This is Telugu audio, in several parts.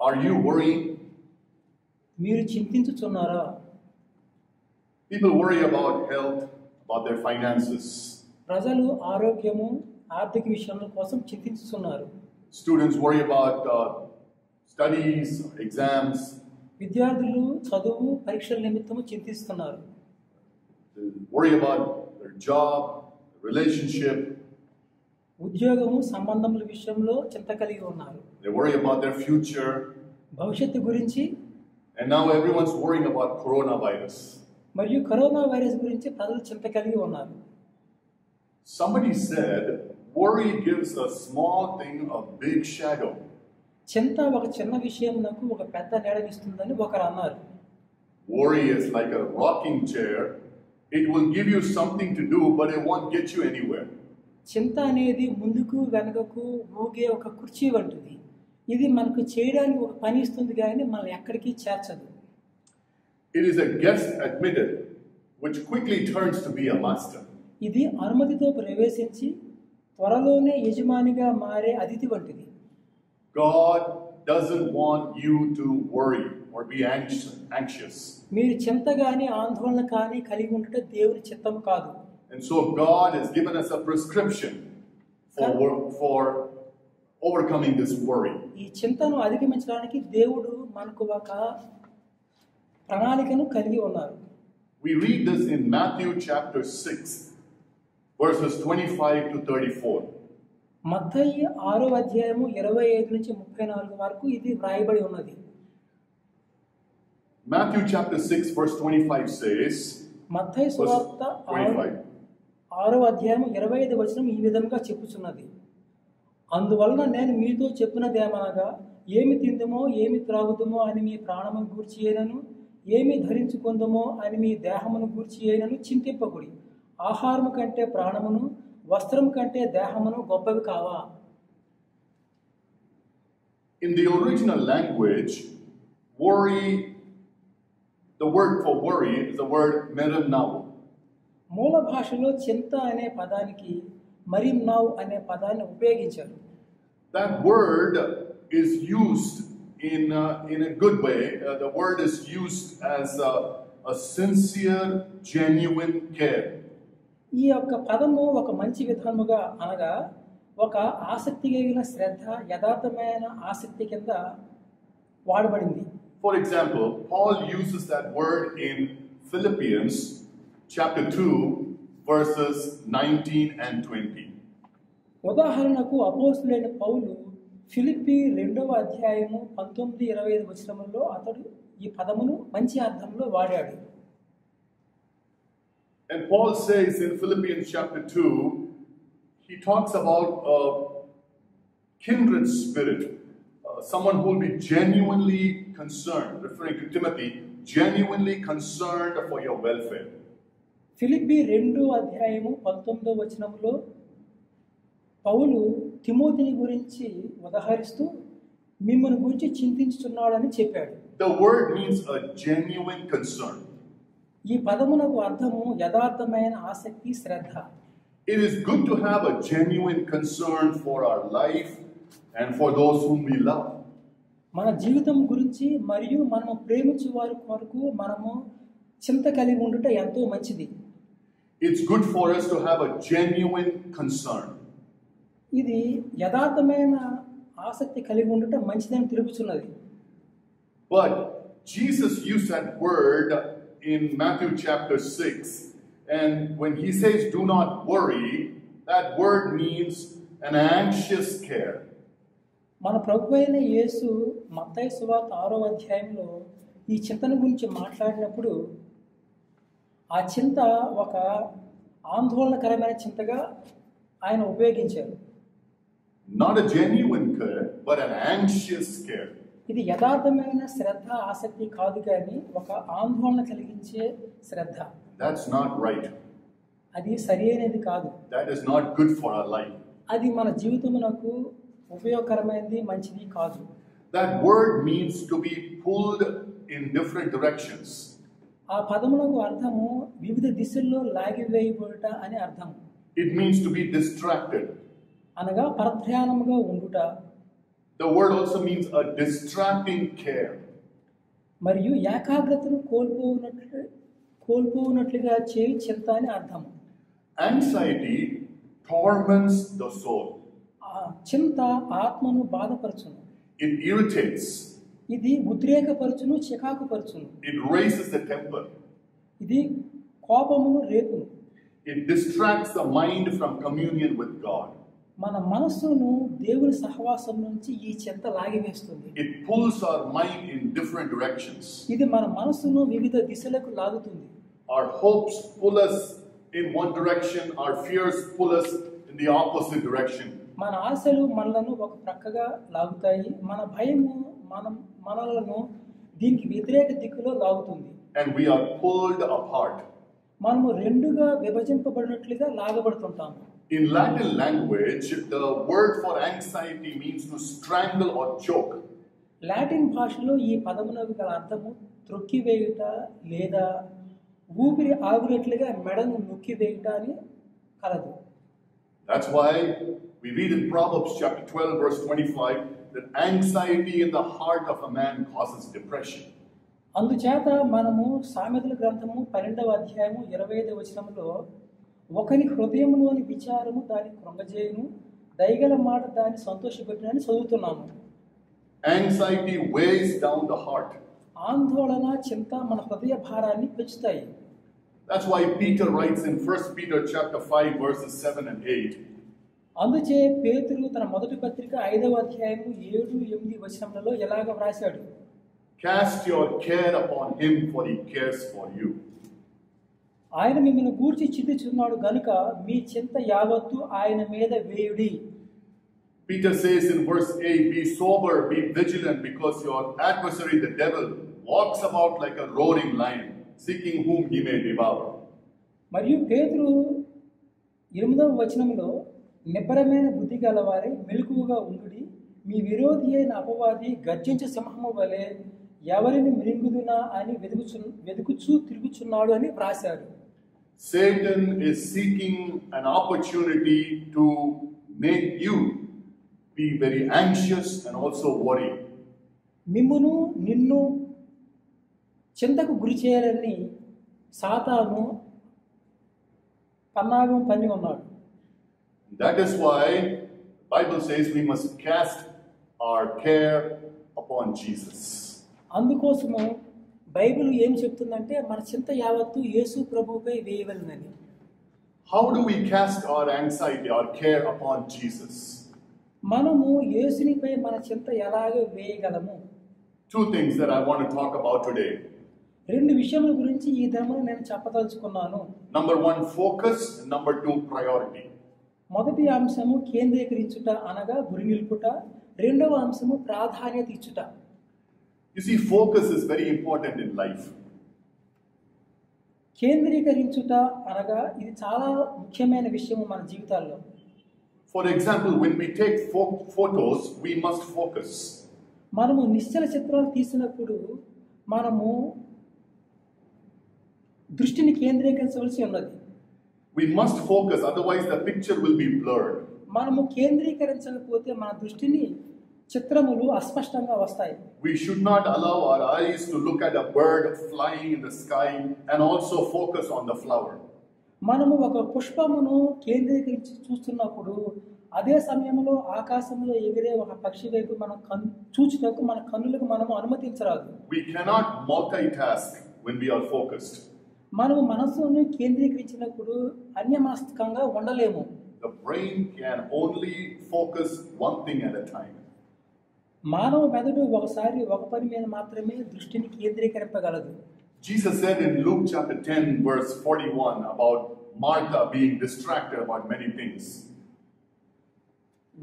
Are you worrying? మీరు చింతించుచున్నారా? People worry about health, about their finances. ప్రజలు ఆరోగ్యము, ఆర్థిక విషయాల కోసం చింతించుతున్నారు. Students worry about studies, exams. విద్యార్థులు చదువు, పరీక్షల నిమిత్తము చింతిస్తున్నారు. They worry about their job, relationship. ఉద్యోగము, సంబంధముల విషయంలో చింత కలిగి ఉన్నారు. They worry about their future. భవిష్యత్తు గురించి. And now everyone's worrying about coronavirus. మరియు కరోనా వైరస్ గురించి ప్రజలు చింత కలిగి ఉన్నారు. Somebody said, worry gives a small thing a big shadow. చింత ఒక చిన్న విషయంకు ఒక పెద్ద నీడనిస్తుందని ఒకరు అన్నారు. Worry is like a rocking chair. It will give you something to do, but it won't get you anywhere. చింత అనేది ముందుకు వెనకకు ఊగే ఒక కుర్చీ వంటిది. ఇది మనకు చేయడానికి ఒక పని ఇస్తుంది కానీ మనల్ని ఎక్కడికి చేర్చదు. It is a guest admitted, which quickly turns to be a master. ఇది అనుమతితో ప్రవేశించి త్వరలోనే యజమానిగా మారే అతిథి వంటిది. God doesn't want you to worry or be anxious. మీరు చింత కానీ ఆందోళన కానీ కలిగి ఉండటం దేవుని చిత్తం కాదు. And so God has given us a prescription for overcoming this worry. ఈ చింతను అధిగమించడానికి దేవుడు మనకు ఒక ప్రణాళికను కలిగి ఉన్నారు. We read this in Matthew chapter 6, verses 25 to 34. మత్తయి 6వ అధ్యాయము 25 నుంచి 34 వరకు ఇది వ్రాయబడి ఉన్నది. Matthew chapter 6, verse 25 says, మత్తయి సువార్త 6వ అధ్యాయము 25వ వచనం ఈ విధంగా చెప్పుచున్నది. అందువలన నేను మీతో చెప్పినదేమనగా, ఏమి తిందుమో ఏమి త్రాగుదుమో అని మీ ప్రాణమును గూర్చి అయినను, ఏమి ధరించుకుందుమో అని మీ దేహమును గూర్చి అయినను చింతింపకుడి. ఆహారము కంటే ప్రాణమును, వస్త్రము కంటే దేహమును గొప్పవి కావా? In the original language, worry, the word for worry is the word merimnau. మూల భాషలో చింత అనే పదానికి మరిమ్నావ్ అనే పదాన్ని ఉపయోగించారు. That word is used in a good way. The word is used as a sincere, genuine care. ఈ యొక్క పదము ఒక మంచి విధముగా అనగా ఒక ఆసక్తి కలిగిన శ్రద్ధ, యథార్థమైన ఆసక్తి కింద వాడబడింది. For example, Paul uses that word in Philippians chapter 2, verses 19 and 20. ఉదాహరణకు అపోస్తులైన పౌలు ఫిలిప్పీ 2వ అధ్యాయము 19-25 వచనములలో అతడు ఈ పదమును మంచి అర్థంలో వాడాడు. And Paul says in Philippians chapter 2, he talks about a kindred spirit, someone who will be genuinely concerned, referring to Timothy, genuinely concerned for your welfare. Philippi 2వ అధ్యాయము 19వ వచనంలో పౌలు తిమోతిని గురించి ఉదహరిస్తూ మిమ్మల్ని గురించి చింతించుతున్నాడని చెప్పాడు. The word means a genuine concern. ఈ పదమునకు అర్థము యథార్థమైన ఆసక్తి, శ్రద్ధ. It is good to have a genuine concern for our life and for those whom we love. మన జీవితం గురించి మరియు మనము ప్రేమించే వారి కొరకు మనము చింత కలిగి ఉండుట ఎంతో మంచిది. It's good for us to have a genuine concern. ఇది యథార్థమైన ఆసక్తి కలిగి ఉండుట మంచిదని తెలుపుచున్నది. But Jesus used that word in Matthew chapter 6, and when he says do not worry, that word means an anxious care. మన ప్రభువైన యేసు మత్తయి సువార్త 6వ అధ్యాయంలో ఈ చింతన గురించి మాట్లాడినప్పుడు ఆ చింత ఒక ఆందోళనకరమైన చింతగా ఆయన ఉపయోగించారు. Not a genuine care, but an anxious care. ఇది యథార్థమైన శ్రద్ధ, ఆసక్తి కాదు కానీ ఒక ఆందోళన కలిగించే శ్రద్ధ. That's not right. అది సరైనది కాదు. That is not good for our life. అది మన జీవితమునకు ఉపయోగకరమైనది, మంచిది కాదు. That word means to be pulled in different directions. ఆ పదములకు అర్థము వివిధ దిశల్లో లాగివేయబడుట అని అర్థం. It means to be distracted. అనగా పరధ్యానముగా ఉండుట. The word also means a distracting care. మరియు ఏకాగ్రతను కోల్పోనట్లుగా చేయి చింత అని అర్థం. Anxiety torments the soul. చింత ఆత్మను బాధపరచును. It irritates. ఇది ఉద్రేకపరచును, చికాకుపరచును. It raises the temper. ఇది కోపమును రేపును. It distracts the mind from communion with God. మన మనస్సును దేవుని సహవాసం నుంచి ఈ చింత లాగివేస్తుంది. It pulls our mind in different directions. ఇది మన మనస్సును వివిధ దిశలకు లాగుతుంది. Our hopes pull us in one direction, our fears pull us in the opposite direction. మన ఆశలు మనలను ఒక ప్రక్కగా లాగుతాయి, మన భయము మనలను దీనికి వ్యతిరేక దిక్కులో లాగుతుంది. And we are pulled apart. మనము రెండుగా విభజింపబడినట్లుగా లాగబడుతుంటాము. In Latin language, the word for anxiety means to strangle or choke. Latin భాషలో ఈ పదమునకు గల అర్థము త్రొక్కివేయుట లేదా ఊపిరి ఆగునట్లుగా మెడను నొక్కివేయుట అని కలదు. That's why we read in Proverbs chapter 12 verse 25 that anxiety in the heart of a man causes depression. అందుచేత మనము సామెతల గ్రంథము 12వ అధ్యాయము 25వ వచనములో ఒకని హృదయములోని విచారము దాని కృంగజేయును, దయగల మాట దాన్ని సంతోషపెట్టునని చదువుతున్నాము. Anxiety weighs down the heart. ఆందోళన, చింత మన హృదయ భారాన్ని పెంచుతాయి. That's why Peter writes in 1 Peter chapter 5 verses 7 and 8. అందుచే పేతురు తన మొదటి పత్రిక 5వ అధ్యాయము 7-8 వచనములలో ఎలాగ వ్రాశాడు? Cast your care upon him, for he cares for you. ఆయన మిమ్మల్ని గూర్చి చింతించున్నాడు గనుక మీ చింత యావత్తు ఆయన మీద వేయుడి. Peter says in verse 8, be sober, be vigilant, because your adversary the devil walks about like a roaring lion, seeking whom he may devour. మరియు పేతురు 8వ వచనములో నిబ్బరమైన బుద్ధి గలవారై మెలకువగా ఉండుడి, మీ విరోధి అయిన అపవాది గర్జించే సింహము వలె ఎవరిని మృంగుదునా అని వెదుకుచూ తిరుగుచున్నాడు అని వ్రాశారు. Satan is seeking an opportunity to make you be very anxious and also worry. నిన్ను చింతకు గురి చేయాలని సాతాను పన్నాగం పన్ని ఉన్నాడు. That is why the Bible says we must cast our care upon Jesus. అందుకోసము బైబిల్ ఏం చెప్తుందంటే మన చింత యావత్తు యేసు ప్రభువుపై వేయవలెనని. How do we cast our anxiety, our care upon Jesus? మనము యేసునిపై మన చింత ఎలాగ వేయగలము? Two things that I want to talk about today. రెండు విషయముల గురించి ఈ దినమున నేను చెప్పదలుచుకున్నాను. Number 1, focus. Number 2, priority. మొదటి అంశము కేంద్రీకరించుట అనగా గురి నిలుపుట, రెండవ అంశము ప్రాధాన్యత ఇచ్చుట. You see, focus is very important in life. కేంద్రీకరించుట అనగా ఇది చాలా ముఖ్యమైన విషయము మన జీవితాల్లో. For example, when we take photos, we must focus. మనము నిశ్చల చిత్రాలు తీసినప్పుడు మనము దృష్టిని కేంద్రీకరించవలసి ఉన్నది. We must focus, otherwise the picture will be blurred. మనము కేంద్రీకరించకపోతే మన దృష్టిని చిత్రములు అస్పష్టంగా వస్తాయి. We should not allow our eyes to look at a bird flying in the sky and also focus on the flower. మనము ఒక పుష్పమును కేంద్రీకరించి చూస్తున్నప్పుడు అదే సమయంలో ఆకాశంలో ఎగిరే ఒక పక్షి వైపు మనం చూచుటకు మన కన్నులకు మనము అనుమతించరాదు. We cannot multitask when we are focused. మనము మనస్సును కేంద్రీకరించినప్పుడు అన్యమనస్కంగా ఉండలేము. The brain can only focus one thing at a time. మానవ మెదడు ఒకసారి ఒక పని మీద మాత్రమే దృష్టిని కేంద్రీకరింపగలదు. Jesus said in Luke chapter 10 verse 41 about Martha being distracted about many things.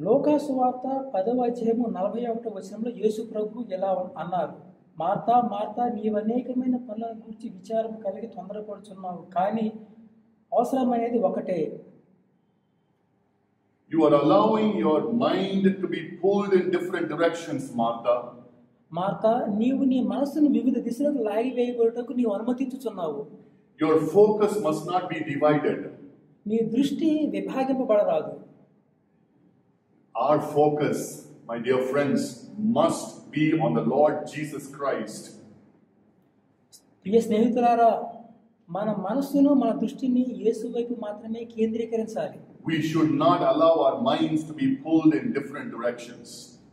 లోకా సువార్త 10వ అధ్యాయము 41వ వచనంలో యేసు ప్రభు ఎలా అన్నారు? మార్తా మార్తా, నీవు అనేకమైన పనులను గురించి విచారం కలిగి తొందరపడుచున్నావు, కానీ అవసరమైనది ఒకటే. You are allowing your mind to be pulled in different directions, Martha. Martha, నీవు నీ మనస్సును వివిధ దిశలకు లాగివేయబడుటకు నీవు అనుమతించుచున్నావు. Your focus must not be divided. నీ దృష్టి విభాగింపబడరాదు. Our focus my dear friends, must be on the Lord Jesus Christ. ప్రియ స్నేహితులారా, మన మనస్సును మన దృష్టిని యేసు వైపు మాత్రమే కేంద్రీకరించాలి. We should not allow our minds to be pulled in different directions.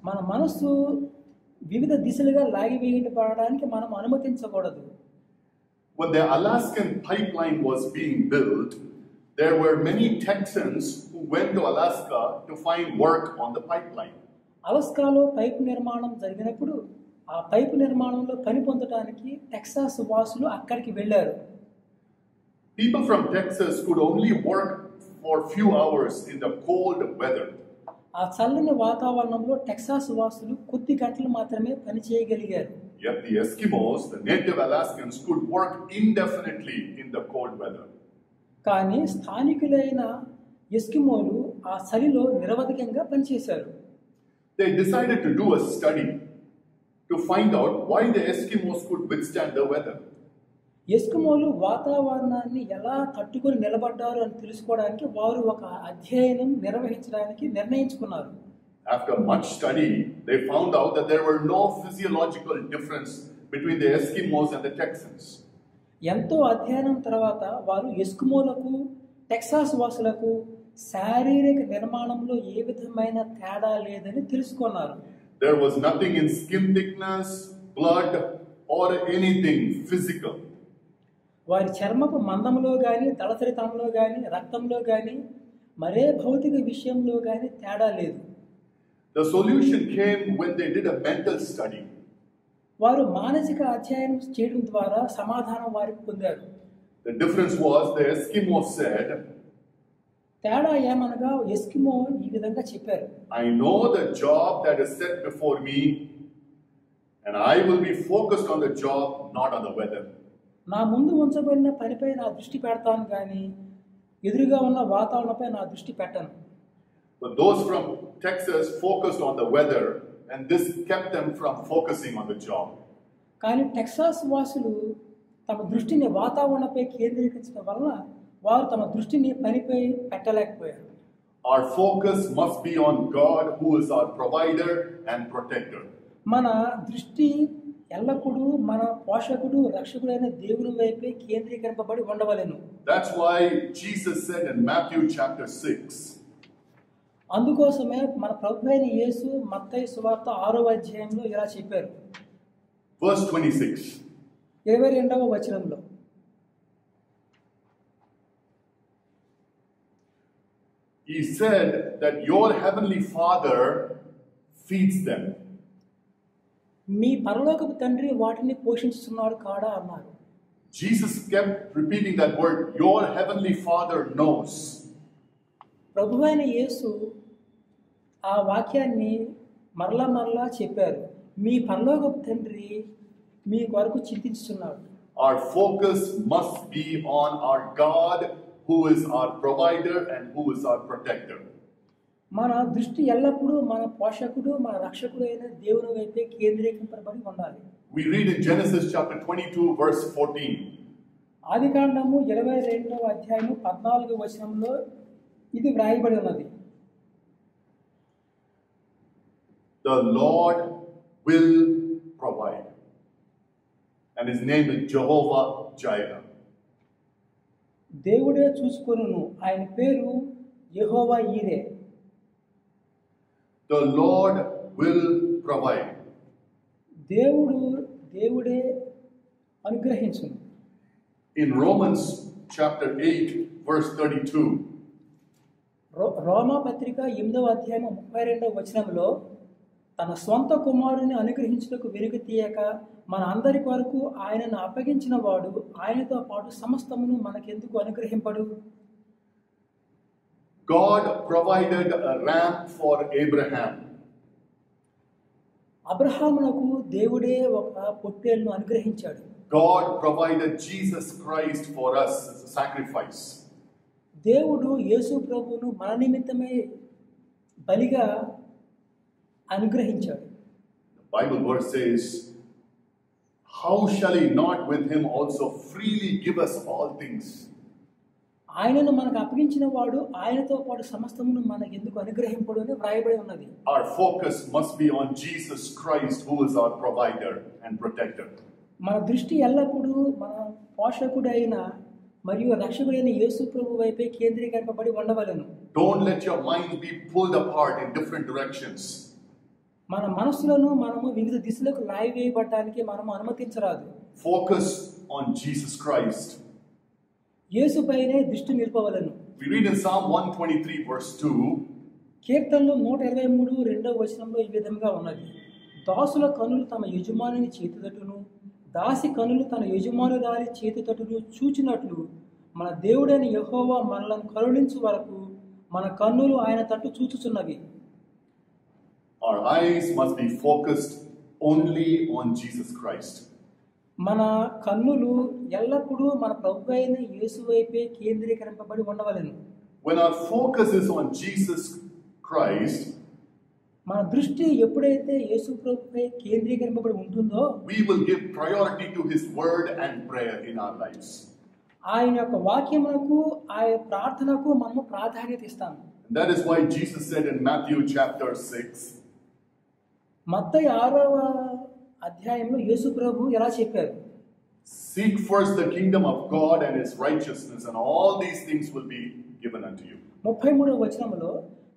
మన మనస్సు వివిధ దిశలుగా లాగివేయబడడానికి మనం అనుమతించకూడదు. When the Alaskan pipeline was being built, there were many Texans who went to Alaska to find work on the pipeline. అలస్కాలో పైపు నిర్మాణం జరిగినప్పుడు ఆ పైపు నిర్మాణంలో పని పొందడానికి టెక్సాస్ వాసులు అక్కడికి వెళ్ళారు. People from Texas could only work for few hours in the cold weather. ఆ చల్లని వాతావరణంలో టెక్సాస్ వాసులు కొద్ది గంటలు మాత్రమే పని చేయగలిగారు. Yet the Eskimos, the native Alaskans, could work indefinitely in the cold weather. కానీ స్థానికులైన ఎస్కిమోలు ఆ చలిలో నిరవధికంగా పనిచేశారు. They decided to do a study to find out why the Eskimos could withstand the weather. ఎస్కిమోలు వాతావరణాన్ని ఎలా తట్టుకొని నిలబడ్డారు అని తెలుసుకోవడానికి వారు ఒక అధ్యయనం నిర్వహించడానికి నిర్ణయించుకున్నారు. After much study, they found out that there were no physiological difference between the Eskimos and the Texans. ఎంతో అధ్యయనం తర్వాత వారు ఎస్కిమోలకు టెక్సాస్ వాసులకు శారీరక నిర్మాణంలో ఏ విధమైన తేడా లేదని తెలుసుకున్నారు. There was nothing in skin thickness, blood, or anything physical. వారి చర్మపు మందంలో కానీ దళసరితనంలో కానీ రక్తంలో కానీ మరే భౌతిక విషయంలో కానీ తేడా లేదు. The solution came when they did a mental study. వారు మానసిక అధ్యయనం చేయడం ద్వారా సమాధానం వారికి పొందారు. The difference was the Eskimos said, తేడా ఏమనగా ఎస్కిమో ఈ విధంగా చెప్పారు. I know the job that is set before me and I will be focused on the job, not on the weather. నా ముందు ఉంచబడిన పనిపై నా దృష్టి పెడతాను కానీ ఎదురుగా ఉన్న వాతావరణంపై నా దృష్టి పెట్టను. But those from Texas focused on the weather and this kept them from focusing on the job. కానీ టెక్సాస్ వాసులు తమ దృష్టిని వాతావరణంపై కేంద్రీకరించడం వలన వారు తమ దృష్టిని పనిపై పెట్టలేకపోయారు. Our focus must be on God, who is our provider and protector. మన దృష్టి ఎల్లప్పుడూ మన పోషకుడు రక్షకుడైన దేవుని వైపే కేంద్రీకరింపబడి ఉండవలెను. That's why Jesus said in Matthew chapter 6. అందుకోసమే మన ప్రభువైన యేసు మత్తయి సువార్త 6వ అధ్యాయంలో ఇలా చెప్పారు. Verse 26. 22వ వచనంలో He said that your heavenly Father feeds them. మీ పరలోకపు తండ్రి వాటిని పోషించుతున్నాడు కాడా అన్నారు. Jesus kept repeating that word, your heavenly Father knows. ప్రభువైన యేసు ఆ వాక్యాన్ని మరలా చెప్పారు. మీ పరలోకపు తండ్రి మీ కొరకు చింతిస్తున్నాడు. Our focus must be on our God, who is our provider and who is our protector. మన దృష్టి ఎల్లప్పుడూ మన పోషకుడు మన రక్షకుడు అయిన దేవుని వైపే కేంద్రీకరింపబడి ఉండాలి. We read in Genesis chapter 22 verse 14. ఆదికాండము 22వ అధ్యాయము 14వ వచనంలో ఇది వ్రాయబడి ఉన్నది. The Lord will provide. And his name is Jehovah Jireh. దేవుడే చూసుకొనును, ఆయన పేరు యెహోవా ఈరే. The Lord will provide. దేవుడే అనుగ్రహించును. In Romans chapter 8 verse 32. రోమా పత్రిక 8వ అధ్యాయం 32వ వచనంలో తన స్వంత కుమారుని అనుగ్రహించుటకు వెనుక తీయక మన అందరి కొరకు ఆయనను అప్పగించిన వాడు ఆయనతో పాటు సమస్తమును మనకెందుకు అనుగ్రహింపడు? God provided a ram for Abraham. అబ్రహామునకు దేవుడే ఒక పొట్టేలును అనుగ్రహించాడు. God provided Jesus Christ for us as a sacrifice. దేవుడు యేసు ప్రభువును మన నిమిత్తమే బలిగా అనుగ్రహించాడు. The Bible verse says, how shall he not with him also freely give us all things? ఆయనను మనకు అప్పగించిన వాడు ఆయనతో పాటు సమస్తమును మనకు ఎందుకు అనుగ్రహింపడు అని వ్రాయబడి ఉన్నది. Our focus must be on Jesus Christ, who is our provider and protector. మన దృష్టి ఎల్లప్పుడూ మన పోషకుడు అయిన మరియు రక్షకుడైన యేసు ప్రభు వైపే కేంద్రీకరింపబడి ఉండవలెను. Don't let your mind be pulled apart in different directions. మన మనస్సులను మనము వివిధ దిశలకు లాగివేయబడటానికి మనము అనుమతించరాదు. Focus on Jesus Christ. యేసుపైనే దృష్టి నిలుపవలెను. We read in Psalm 123 verse 2. కీర్తనలు 123 రెండవ వచనంలో ఈ విధంగా ఉన్నది. దాసుల కనులు తమ యజమానుని చేతుతట్టును, దాసి కనులు తన యజమానురాలి చేతుతట్టును చూచినట్లు మన దేవుడైన యెహోవా మనలను కరుణించు వరకు మన కన్నులు ఆయన తట్టు చూచుచున్నవి. Our eyes must be focused only on Jesus Christ. మన కన్నులు ఎల్లప్పుడూ మన ప్రభు అయిన యేసు వైపే కేంద్రీకరింపబడి ఉండవలెను. When our focus is on Jesus Christ, మన దృష్టి ఎప్పుడైతే యేసు ప్రభుపై కేంద్రీకరింపబడి ఉంటుందో we will give priority to his word and prayer in our lives. ఆయన యొక్క వాక్యమునకు ఆయన ప్రార్థనకు మనము ప్రాధాన్యత ఇస్తాము. And that is why Jesus said in Matthew chapter 6, మత్తయి 6వ అధ్యాయంలో యేసు ప్రభు ఎలా చెప్పారు? seek first the kingdom of God and his righteousness, and all these things will be given unto you. 33వ వచనములో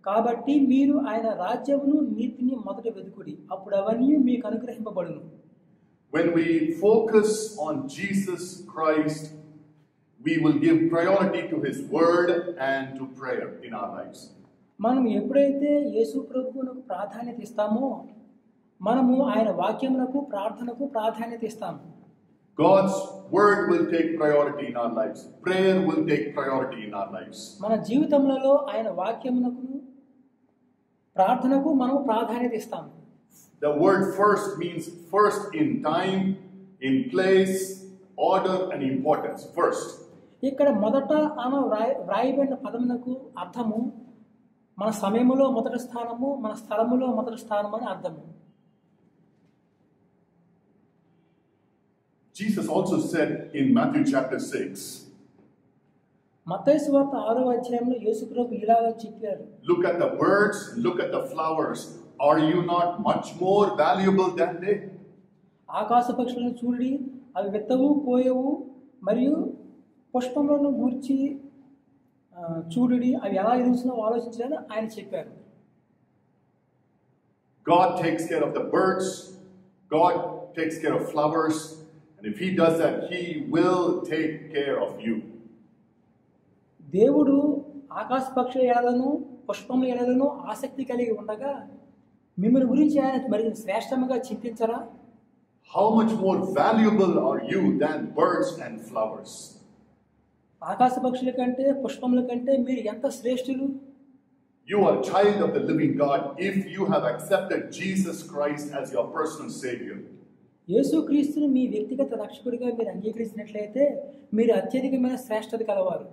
కాబట్టి మీరు ఆయన రాజ్యమును నీతిని మొదట వెదుకుడి, అప్పుడు అవన్నీ మీకు అనుగ్రహింపబడును. When we focus on Jesus Christ, we will give priority to his word and to prayer in our lives. మనం ఎప్పుడైతే యేసు ప్రభువునకు ప్రాధాన్యత ఇస్తామో మనము ఆయన వాక్యమునకు ప్రార్థనకు ప్రాధాన్యత ఇస్తాము. God's word will take priority in our lives. Prayer will take priority in our lives. మన జీవితములలో ఆయన వాక్యమునకు ప్రార్థనకు మనం ప్రాధాన్యత ఇస్తాము. The word first means first in time, in place, order and importance. First. ఇక్కడ మొదట అను వ్రాయబడిన పదమునకు అర్థము మన సమయములో మొదటి స్థానము, మన స్థలములో మొదటి స్థానం అని అర్థము. Jesus also said in Matthew chapter 6, మత్తయి సువార్త 6వ అధ్యాయంలో యేసు ప్రభు ఇలాగా చెప్పారు. look at the birds, look at the flowers. Are you not much more valuable than they? ఆకాశ పక్షులను చూడి, అవి విత్తవు కోయవు మరియు పుష్పములను గూర్చి చూడుడి, అవి ఎలా ఎదుగుతున్నావో ఆలోచించాలని ఆయన చెప్పారు. God takes care of the birds. God takes care of flowers. And if he does that, he will take care of you. దేవుడు ఆకాశ పక్షుల ఎడలను పుష్పముల ఎడలను ఆసక్తి కలిగి ఉండగా మిమ్మల్ని గురించి ఆయన మరి శ్రేష్టముగా చింతించరా? How much more valuable are you than birds and flowers? ఆకాశ పక్షుల కంటే పుష్పముల కంటే మీరు ఎంత శ్రేష్ఠులు? You are a child of the living God if you have accepted Jesus Christ as your personal savior. యేసుక్రీస్తును మీ వ్యక్తిగత రక్షకుడిగా మీరు అంగీకరించినట్లయితే మీరు అత్యధికమైన శ్రేష్ఠత కలవారు.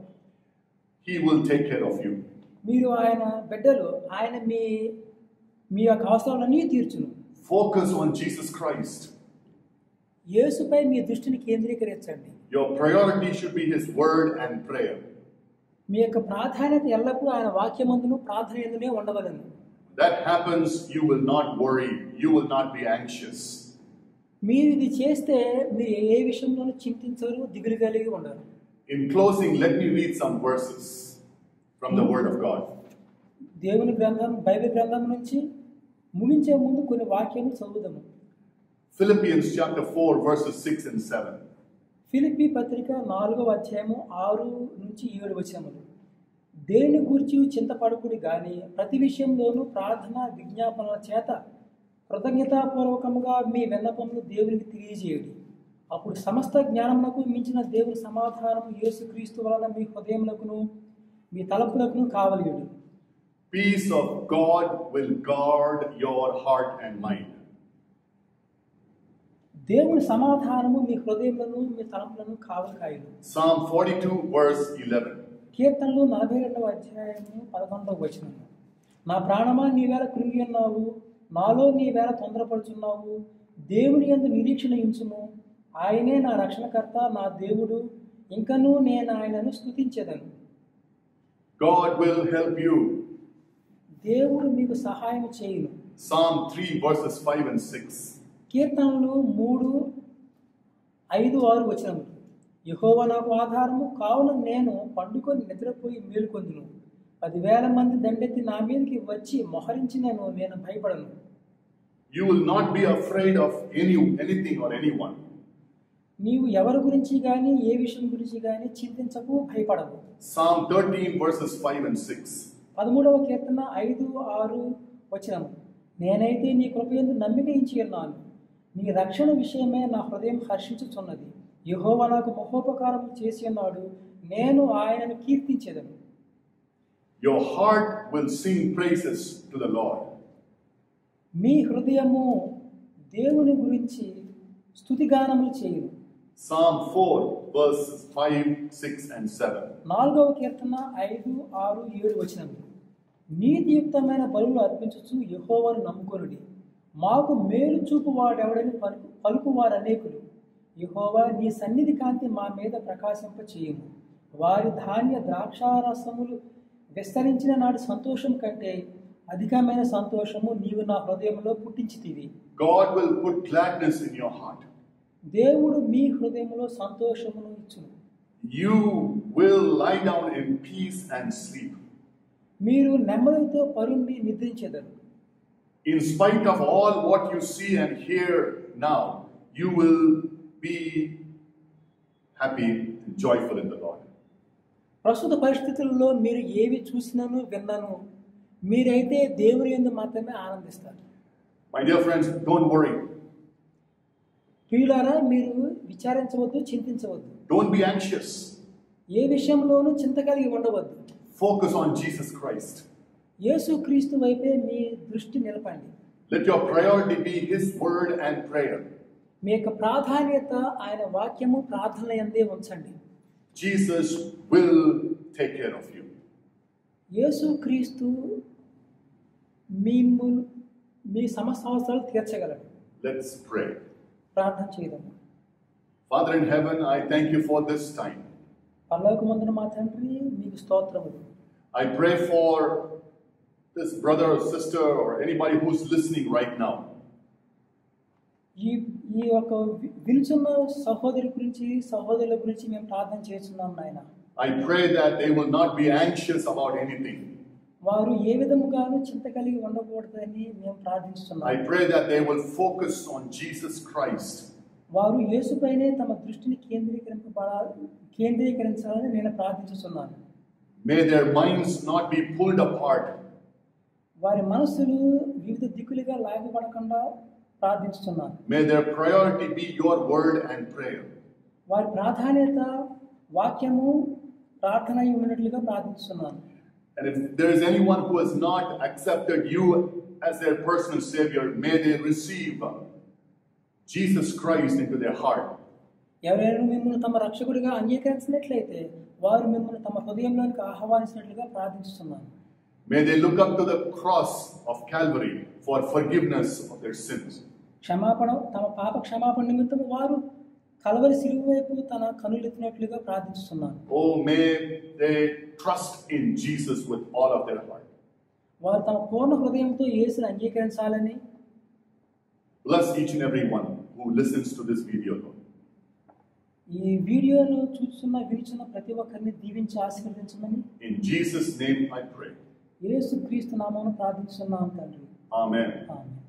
He will take care of you. మీరు ఆయన బిడ్డలు, ఆయన మీ యొక్క అవసరాలన్నీ తీర్చును. Focus on Jesus Christ. యేసుపై మీ దృష్టిని కేంద్రీకరించండి. Your priority should be his word and prayer. మీ యొక్క ప్రాధాన్యత ఎల్లప్పుడూ ఆయన వాక్యమందును ప్రార్థన యందునే ఉండవలెను. That happens, you will not worry, you will not be anxious. మీరు ఇది చేస్తే మీరు ఏ విషయంలోనూ చింతించరు, దిగులు కలిగి ఉండరు. In closing, let me read some verses from the word of God. దేవుని గ్రంథం, బైబిల్ గ్రంథం నుంచి ముగించే ముందు కొన్ని వాక్యాలు చదువుదాము. Philippians chapter 4 verses 6 and 7. Philippi పత్రిక 4వ అధ్యాయము 6 నుంచి 7 వచనములు. దేనిని గూర్చి చింతపడకుడి గాని ప్రతి విషయంలోనూ ప్రార్థన విజ్ఞాపనల చేత కృతజ్ఞతాపూర్వకముగా మీ విన్నపములు దేవునికి తెలియజేయుడి. అప్పుడు సమస్త జ్ఞానమునకు మించిన దేవుని సమాధానము యేసుక్రీస్తు వలన మీ హృదయములకును మీ తలపులకును కావలియుడు. Peace of God will guard your heart and mind. దేవుని సమాధానము మీ హృదయములను మీ తలపులను కావలి కాయును. Psalm 42 verse 11. కీర్తనలు 42వ అధ్యాయము 11వ వచనము. నా ప్రాణమా నీవేళ కృంగి ఉన్నావు, నాలో నీవేళ తొందరపడుచున్నావు. దేవుని యందు నిరీక్షణ ఉంచుము, ఆయనే నా రక్షణకర్త, నా దేవుడు, ఇంకనూ నేను ఆయనను స్తుతించెదను. God will help you. దేవుడు మీకు సహాయం చేయును. Psalm 3 verses 5 and 6. కీర్తనలు 3, 5, 6 వచనములు. యెహోవా నాకు ఆధారము, కావున నేను పండుకొని నిద్రపోయి మేలుకొందును. 10,000 మంది దండెత్తి నా మీదకి వచ్చి మొహరించినను నేను భయపడను. You will not be afraid of anything or anyone. నీవు ఎవరి గురించి గాని ఏ విషయం గురించి గాని చింతించకు, భయపడవు. Psalm 13 verses 5 and 6. 13వ కీర్తన 5, 6 వచనం. నేనైతే నీ కృపయందు నమ్మిక ఉంచి ఉన్నాను. నీ రక్షణ విషయమే నా హృదయం హర్షించుచున్నది. యెహోవా నాకు మహోపకారం చేసి ఉన్నాడు, నేను ఆయనను కీర్తించెదను. Your heart will sing praises to the Lord. మీ హృదయము దేవుని గురించి స్తుతిగానములు చేయును. Psalm 4 verses 5, 6 and 7. 4వ కీర్తన 5, 6, 7 వచనములు. నీతియుక్తమైన బలులు అర్పించుచు యెహోవాను నమ్ముకొనుడి. మాకు మేలు చూపు వాడెవడని పలుకువారు అనేకులు. యెహోవా నీ సన్నిధి కాంతి మా మీద ప్రకాశింప చేయుము. వారి ధాన్య ద్రాక్షారసములు విస్తరించిన నాటి సంతోషం కంటే అధికమైన సంతోషము నీవు నా హృదయంలో పుట్టించితివి. God will put gladness in your heart. దేవుడు మీ హృదయంలో సంతోషమును ఇచ్చును. You will lie down in peace and sleep. మీరు నెమ్మదితో పరుండి నిద్రించెదరు. In spite of all what you see and hear now, you will be happy and joyful in the Lord. ప్రస్తుత పరిస్థితుల్లో మీరు ఏవి చూసినాను విన్నాను, మీరైతే దేవుని యందు మాత్రమే ఆనందిస్తారు. My dear friends, don't worry. ప్రియులారా, మీరు విచారించవద్దు, చింతించవద్దు. Don't be anxious. ఏ విషయంలోనూ చింత కలిగి ఉండవద్దు. Focus on Jesus Christ. యేసుక్రీస్తు వైపే మీ దృష్టి నిలపండి. Let your priority be His word and prayer. మీ యొక్క ప్రాధాన్యత ఆయన వాక్యము, ప్రార్థన యందే ఉంచండి. Jesus will take care of you. యేసుక్రీస్తు మీ సమస్త అవసరాలు తీర్చగలడు. Let's pray. ప్రార్థన చేద్దాం. Father in heaven, I thank you for this time. పరలోకమందున మా తండ్రి, మీకు స్తోత్రములు. I pray for this brother or sister or anybody who's listening right now. ఈ యొక్క వినుచున్న సహోదరి గురించి, సహోదరుల గురించి మేము ప్రార్థన చేస్తున్నాం నాయన. I pray that they will not be anxious about anything. వారు ఏ విధముగాను చింత కలిగి ఉండకూడదని మేము ప్రార్థిస్తున్నాం. I pray that they will focus on Jesus Christ. వారు యేసుపైనే తమ దృష్టిని కేంద్రీకరించాలని నేను ప్రార్థిస్తున్నాను. May their minds not be pulled apart. వారి మనస్సులు వివిధ దిక్కులుగా లాగబడకుండా ప్రార్థిస్తున్నాను. May their priority be your word and prayer. వారి ప్రాధాన్యత వాక్యము, ప్రార్థన అయి ఉన్నట్లుగా ప్రార్థిస్తున్నాను. And if there is anyone who has not accepted you as their personal savior, may they receive Jesus Christ into their heart. ఎవరైనా మిమ్మల్ని తమ రక్షకుడిగా అంగీకరించినట్లయితే వారు మిమ్మల్ని తమ హృదయంలోనికి ఆహ్వానించినట్లుగా ప్రార్థిస్తున్నాను. May they look up to the cross of Calvary for forgiveness of their sins. తమ పాప క్షమాపణ నిమిత్తం వారు కల్వరి శిలువ వైపు తన కనులెత్తినట్లుగా ప్రార్థిస్తున్నాను. Oh, may they trust in Jesus with all of their heart. వారు తమ పూర్ణ హృదయంతో యేసుని అంగీకరించాలని. Bless each and every one who listens to this video, Lord. ఈ వీడియోను వినుచున్న ప్రతి ఒక్కరిని దీవించి ఆశీర్వదించమని In Jesus' name I pray. యేసుక్రీస్తు నామమున ప్రార్థిస్తున్నాం తండ్రి. Amen. ఆమేన్.